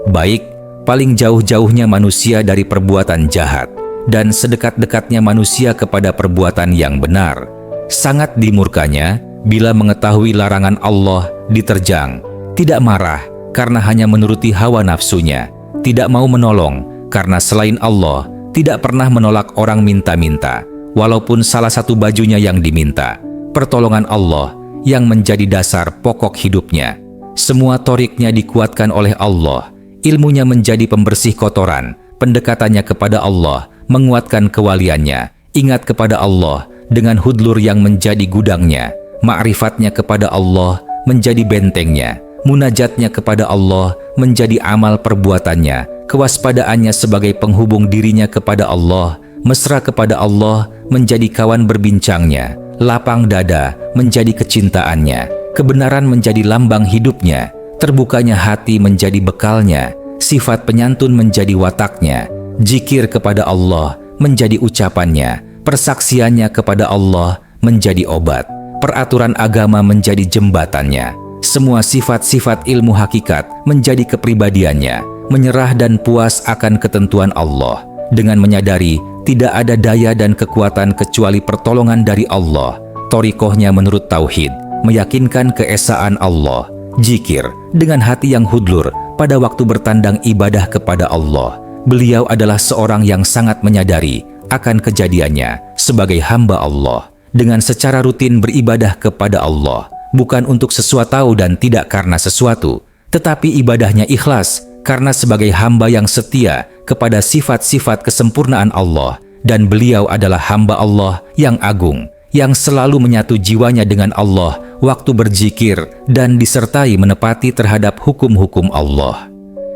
Baik, paling jauh-jauhnya manusia dari perbuatan jahat, dan sedekat-dekatnya manusia kepada perbuatan yang benar. Sangat dimurkanya bila mengetahui larangan Allah diterjang, tidak marah karena hanya menuruti hawa nafsunya, tidak mau menolong karena selain Allah tidak pernah menolak orang minta-minta, walaupun salah satu bajunya yang diminta. pertolongan Allah yang menjadi dasar pokok hidupnya. Semua toriknya dikuatkan oleh Allah, ilmunya menjadi pembersih kotoran, pendekatannya kepada Allah menguatkan kewaliannya, ingat kepada Allah dengan hudlur yang menjadi gudangnya, ma'rifatnya kepada Allah menjadi bentengnya, munajatnya kepada Allah menjadi amal perbuatannya, kewaspadaannya sebagai penghubung dirinya kepada Allah, mesra kepada Allah menjadi kawan berbincangnya, lapang dada menjadi kecintaannya, kebenaran menjadi lambang hidupnya, terbukanya hati menjadi bekalnya, sifat penyantun menjadi wataknya, zikir kepada Allah menjadi ucapannya, persaksiannya kepada Allah menjadi obat, peraturan agama menjadi jembatannya, semua sifat-sifat ilmu hakikat menjadi kepribadiannya, menyerah dan puas akan ketentuan Allah, dengan menyadari tidak ada daya dan kekuatan kecuali pertolongan dari Allah. Thariqahnya menurut tauhid, meyakinkan keesaan Allah, zikir dengan hati yang hudlur pada waktu bertandang ibadah kepada Allah. Beliau adalah seorang yang sangat menyadari akan kejadiannya sebagai hamba Allah, dengan secara rutin beribadah kepada Allah, bukan untuk sesuatu dan tidak karena sesuatu, tetapi ibadahnya ikhlas karena sebagai hamba yang setia kepada sifat-sifat kesempurnaan Allah, dan beliau adalah hamba Allah yang agung, yang selalu menyatu jiwanya dengan Allah waktu berzikir dan disertai menepati terhadap hukum-hukum Allah.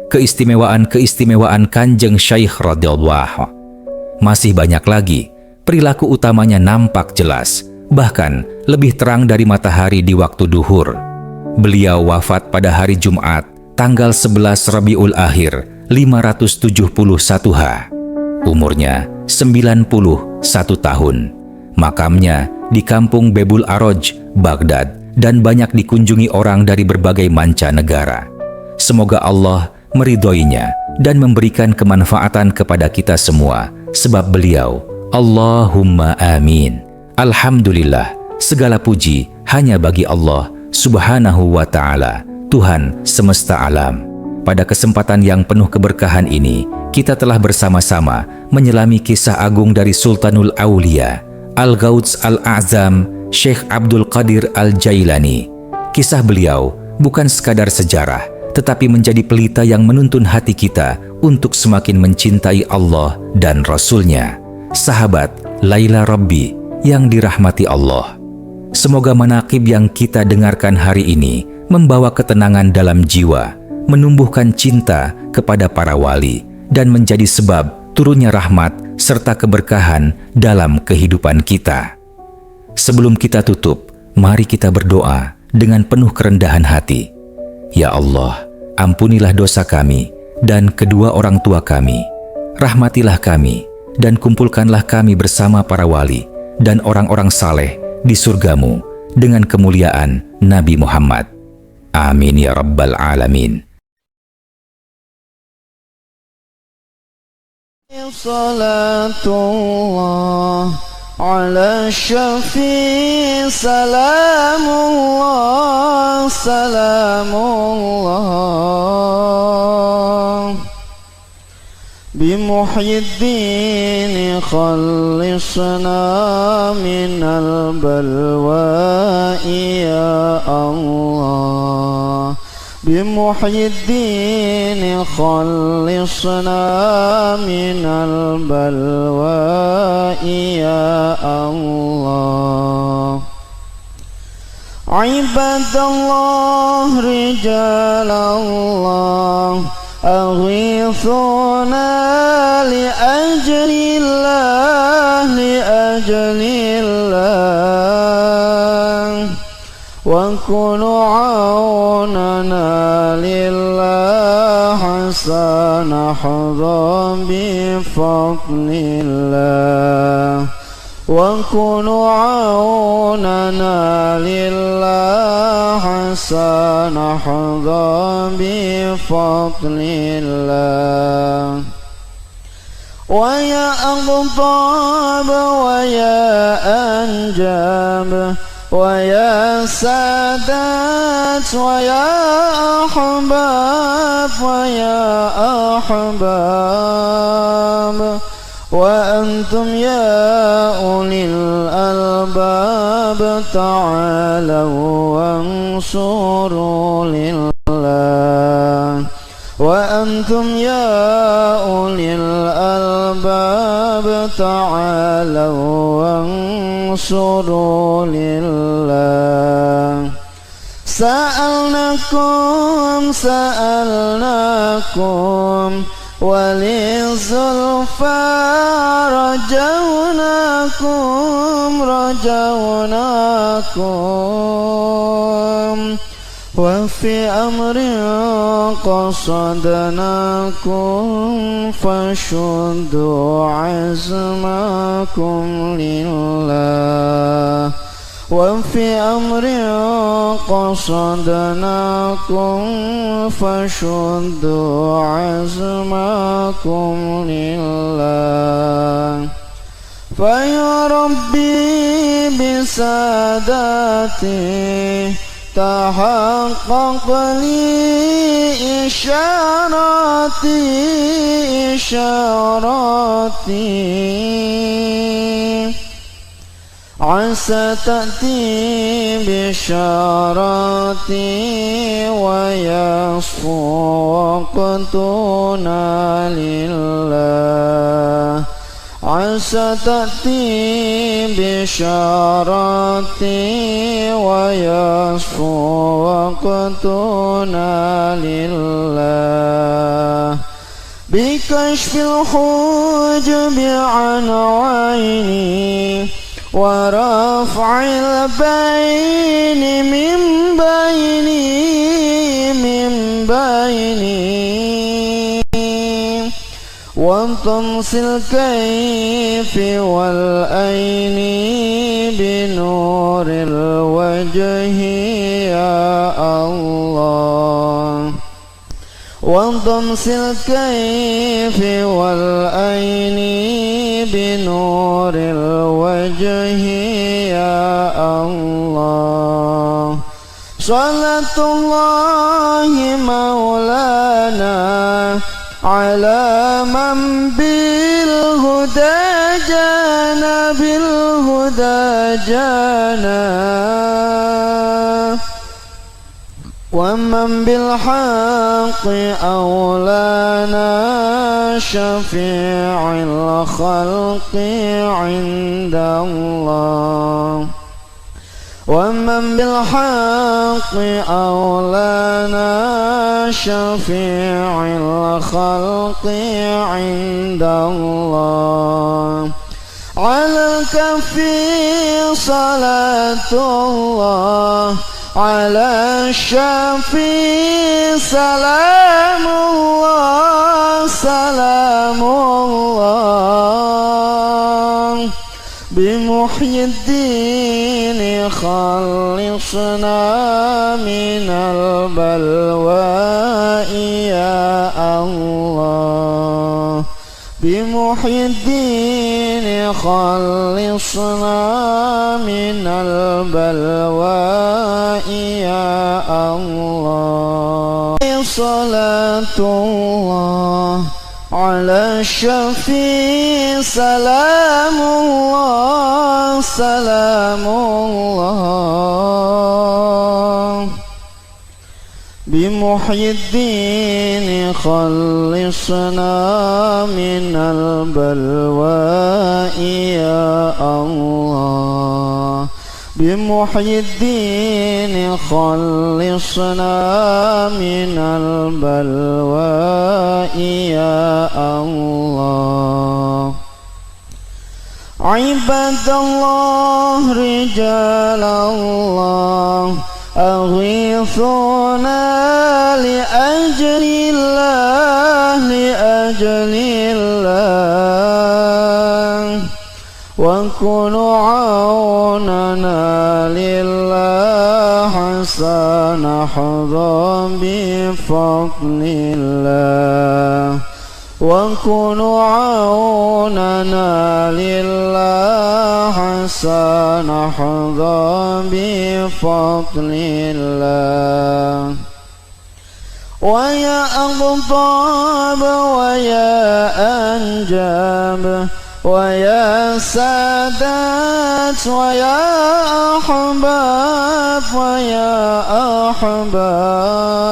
Keistimewaan-keistimewaan Kanjeng Syekh radhiyallahu masih banyak lagi. Perilaku utamanya nampak jelas, bahkan lebih terang dari matahari di waktu duhur. Beliau wafat pada hari Jumat, tanggal 11 Rabiul Akhir 571 Umurnya 91 tahun. Makamnya di kampung Bebul Aroj, Baghdad, dan banyak dikunjungi orang dari berbagai mancanegara. Semoga Allah meridhoinya dan memberikan kemanfaatan kepada kita semua, sebab beliau. Allahumma amin. Alhamdulillah, segala puji hanya bagi Allah Subhanahu wa ta'ala, Tuhan semesta alam. Pada kesempatan yang penuh keberkahan ini, kita telah bersama-sama menyelami kisah agung dari Sultanul Aulia, Al-Ghauts Al-A'zam, Syekh Abdul Qadir Al-Jailani. Kisah beliau bukan sekadar sejarah, tetapi menjadi pelita yang menuntun hati kita untuk semakin mencintai Allah dan Rasul-Nya. Sahabat Laila Rabbi yang dirahmati Allah, semoga manaqib yang kita dengarkan hari ini membawa ketenangan dalam jiwa, menumbuhkan cinta kepada para wali, dan menjadi sebab turunnya rahmat serta keberkahan dalam kehidupan kita. Sebelum kita tutup, mari kita berdoa dengan penuh kerendahan hati. Ya Allah, ampunilah dosa kami dan kedua orang tua kami. Rahmatilah kami dan kumpulkanlah kami bersama para wali dan orang-orang saleh di surgamu dengan kemuliaan Nabi Muhammad. Amin ya Rabbal Alamin. Salatullah ala syafi, salamullah, salamullah. Bimuhyiddin khalisna minal balwa'i ya Allah. Bimuhyiddin khalisna minal balwa'i ya Allah. Ibadallah, rijalallah, aghithuna li ajlillah, li ajlillah, wa kunu aunana lillah, hasanahza bi fadlillah, wa kunu aunana lillah, hasanahza bi fadlillah. Wa ya aghdab wa ya anjab wa ya sadat wa ya ahbab wa ya ahbab wa antum ya ulil albab تعالوا وانصروا لله وأنتم يا أولي الألباب تعالوا وانصروا لله سألناكم وللزلفى رجوناكم وفي أمر قصدناكم فشدوا عزمكم لله وفي أمر قصدناكم فشدوا عزمكم لله فيا ربي بسادتي تحقق لي إشاراتي عسى تأتي بشاراتي ويصفو وقتنا لله عسى تأتي بشاراتي ويصفو وقتنا لله بكشف الحجب عن عيني ورفع البين من بيني وطمس الكيف والأين بنور الوجه يا الله وطمس الكيف والأين بنور الوجه يا الله صلاة الله مولانا على من بالهدى جانا ومن بالحق أولانا شفيع الخلق عند الله ومن بالحق أولانا شفيع الخلق عند الله على الكفي صلاة الله على الشفيع سلام الله بمحيي الدين خلصنا من البلواء يا الله بمحيي الدين خلصنا من البلواء يا الله صلاة الله على الشفيع سلام الله بمحيي الدين خلصنا من البلواء يا الله بمحيي الدين خلصنا من البلواء يا الله عباد الله رجال الله أغيثونا لأجل الله وكونوا عوننا لله حتى نحظى بفضل الله وكونوا عوننا لله حتى نحظى بفضل الله ويا أغضاب ويا أنجاب ويا سادات ويا أحباب ويا أحباب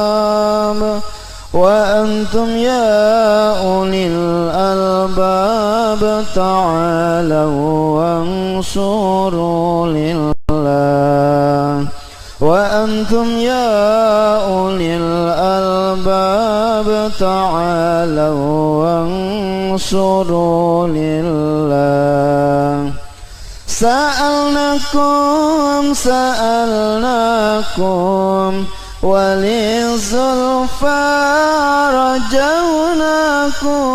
وأنتم يا أولي الألباب تعالوا وانصروا لله وأنتم يا أولي الألباب تعالوا وانصروا لله سألناكم وللزلفى رجوناكم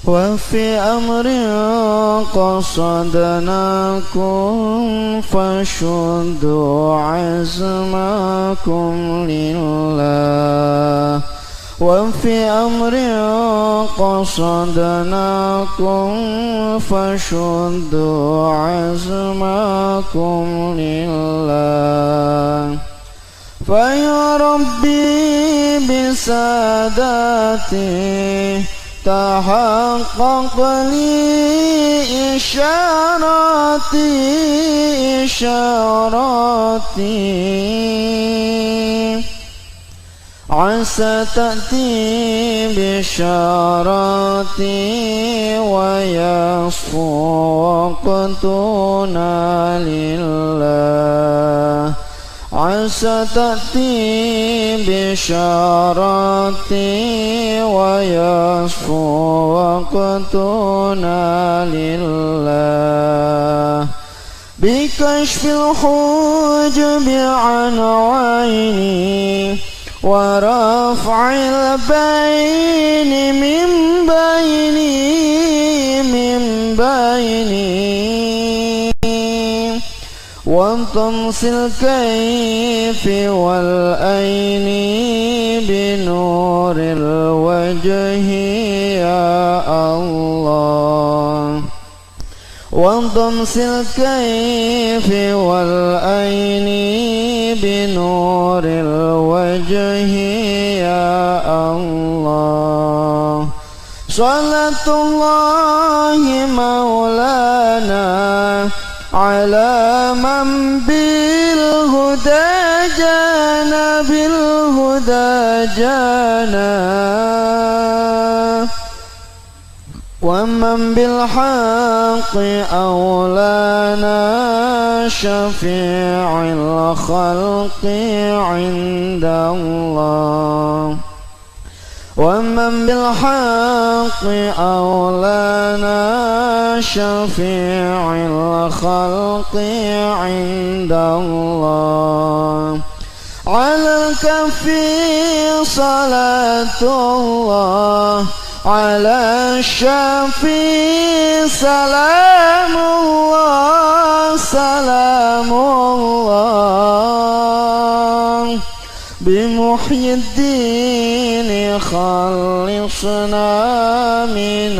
وفي أمر قصدناكم فشدوا عزمكم لله وفي أمر قصدناكم فشدوا عزمكم لله فيا ربي بساداتي تحقق لي إشاراتي عسى تأتي بشاراتي ويصفو وقتنا لله عسى تأتي بشاراتي ويصفو وقتنا لله بكشف الحجب عن عيني ورفع البين من بيني وطمس الكيف والأين بنور الوجه يا الله وطمس الكيف والأين بنور الوجه يا الله صلاة الله مولانا على من بالهدى جانا ومن بالحق أولانا شفيع الخلق عند الله ومن بالحق أولانا شفيع الخلق عند الله على الكفي صلاة الله على الشفي سلام الله بمحيي الدين خلصنا من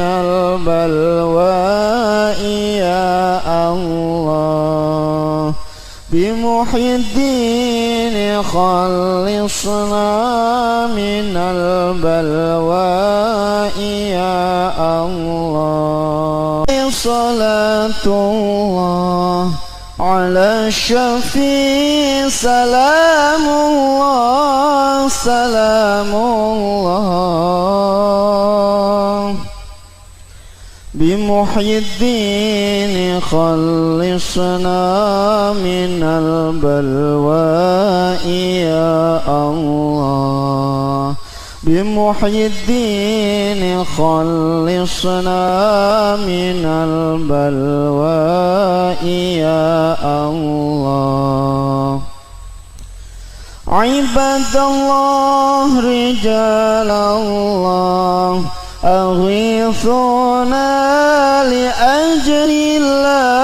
البلواء يا الله بمحيي الدين خلصنا من البلواء يا الله صلاة الله على الشفيع سلام الله بمحيي الدين خلصنا من البلواء يا الله بمحيي الدين خلصنا من البلواء يا الله عباد الله رجال الله أغيثونا لأجل الله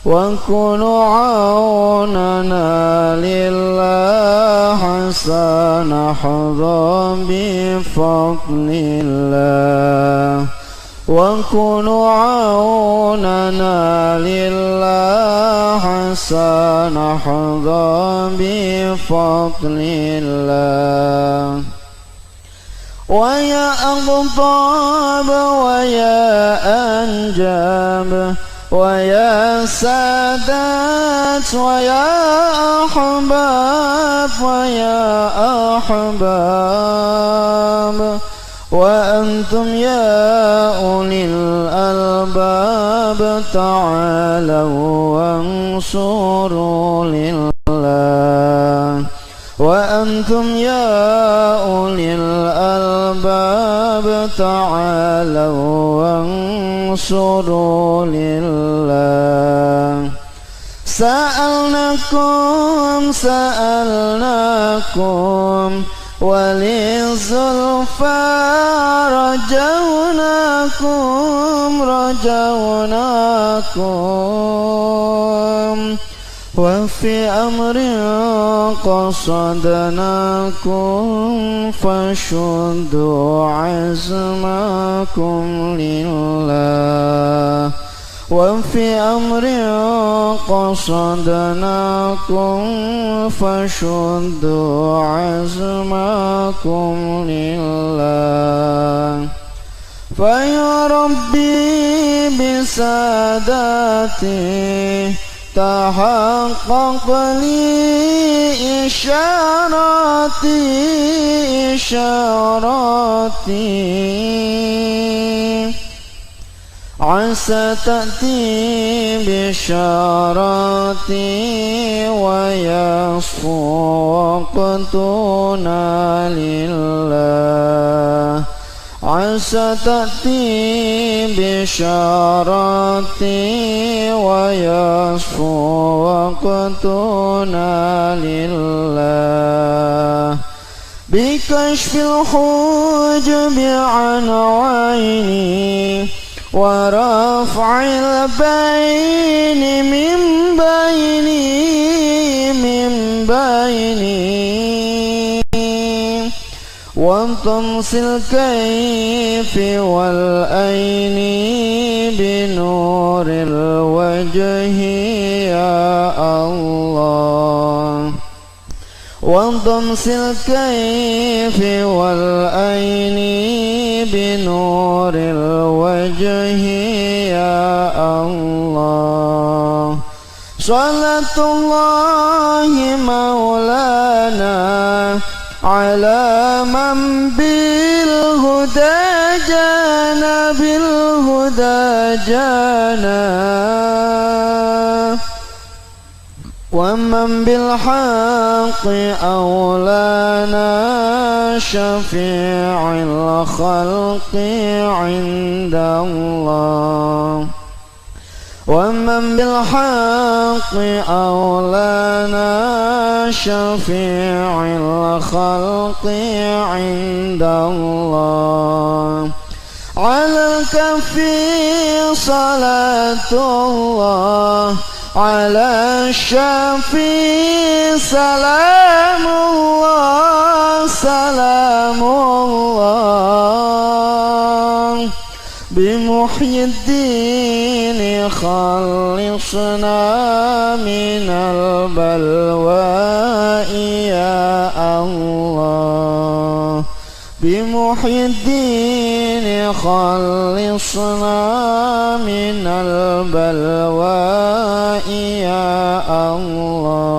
وكونوا عوننا لله حسن حظا بفضل الله وكن عوننا لله حتى نحظى بفضل الله. ويا أقطاب ويا أنجاب ويا سادات ويا أحباب ويا أحباب وأنتم يا أولي الألباب تعالوا وانصروا لله. وأنتم يا أولي الألباب تعالوا وانصروا لله. سألناكم وللزلفى رجوناكم وفي أمر قصدناكم فشدوا عزمكم لله. وفي أمر قصدناكم فشدوا عزمكم لله. فيا ربي بساداتي تحقق لي إشاراتي عسى تأتي بشاراتي ويصفو وقتنا لله. عسى تأتي بشاراتي ويصفو وقتنا لله. بكشف الحجب عن عيني ورفع البين من بيني وطمس الكيف والأين بنور الوجه يا الله. وطمس الكيف والأين بنور الوجه يا الله. صلاة الله مولانا على من بالهدى جانا ومن بالحق أولانا شفيع الخلق عند الله. ومن بالحق أولانا شفيع الخلق عند الله. على الكفي صلاة الله على الشفي سلام الله بمحيي الدين خلصنا من البلواء يا الله. بمحيي الدين خلصنا من البلواء يا الله.